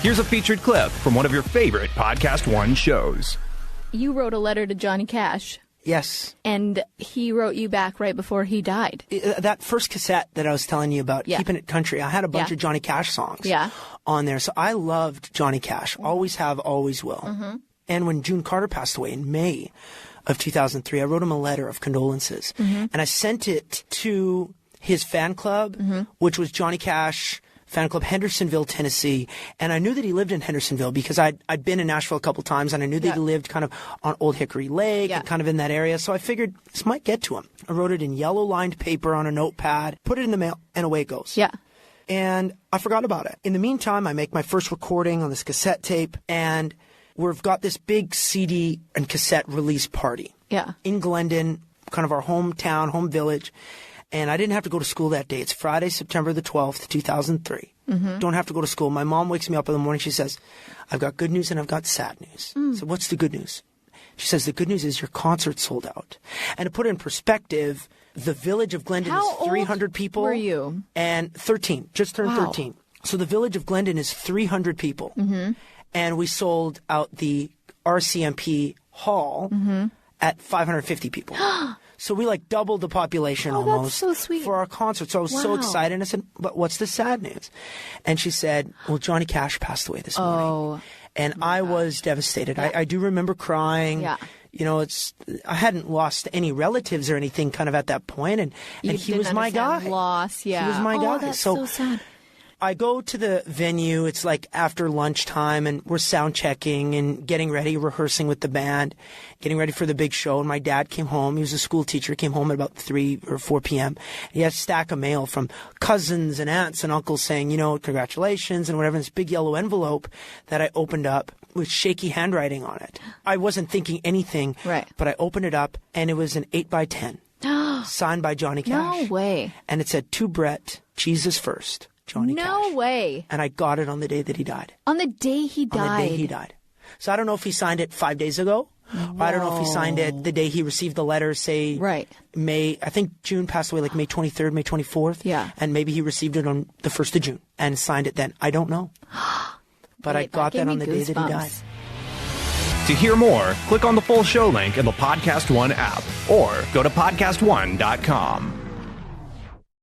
Here's a featured clip from one of your favorite Podcast One shows. You wrote a letter to Johnny Cash. Yes. And he wrote you back right before he died. That first cassette that I was telling you about, Keeping It Country, I had a bunch of Johnny Cash songs on there. So I loved Johnny Cash. Always have, always will. Mm-hmm. And when June Carter passed away in May of 2003, I wrote him a letter of condolences. Mm-hmm. And I sent it to his fan club, which was Johnny Cash Fan Club, Hendersonville, Tennessee. And I knew that he lived in Hendersonville because I'd been in Nashville a couple times, and I knew that he lived kind of on Old Hickory Lake and kind of in that area. So I figured this might get to him. I wrote it in yellow-lined paper on a notepad, put it in the mail, and away it goes. Yeah. And I forgot about it. In the meantime, I make my first recording on this cassette tape, and we've got this big CD and cassette release party in Glendon, kind of our hometown, home village. And I didn't have to go to school that day. It's Friday, September the 12th, 2003. Mm-hmm. Don't have to go to school. My mom wakes me up in the morning. She says, I've got good news and I've got sad news. So what's the good news? She says, the good news is your concert sold out. And to put it in perspective, the village of Glendon is 300 people. How old were you? And 13. Just turned 13. So the village of Glendon is 300 people. Mm-hmm. And we sold out the RCMP hall at 550 people. So we doubled the population almost for our concert. So I was so excited. And I said, but what's the sad news? And she said, well, Johnny Cash passed away this morning. And I was devastated. I do remember crying. Yeah. You know, I hadn't lost any relatives or anything kind of at that point. And he was my guy. Loss, He was my guy. That's so sad. I go to the venue. It's after lunchtime, and we're sound checking and getting ready, rehearsing with the band, getting ready for the big show. And my dad came home. He was a school teacher. He came home at about 3 or 4 p.m. He had a stack of mail from cousins and aunts and uncles saying, congratulations and whatever. This big yellow envelope that I opened up with shaky handwriting on it. I wasn't thinking anything, but I opened it up, and it was an 8x10 signed by Johnny Cash. No way. And it said, to Brett, Jesus first. Johnny Cash. No way. And I got it on the day that he died. On the day he died? On the day he died. So I don't know if he signed it 5 days ago. Or I don't know if he signed it the day he received the letter, say May. I think June passed away May 23rd, May 24th. Yeah. And maybe he received it on the 1st of June and signed it then. I don't know. But I got that on the day that he died. To hear more, click on the full show link in the Podcast One app or go to PodcastOne.com.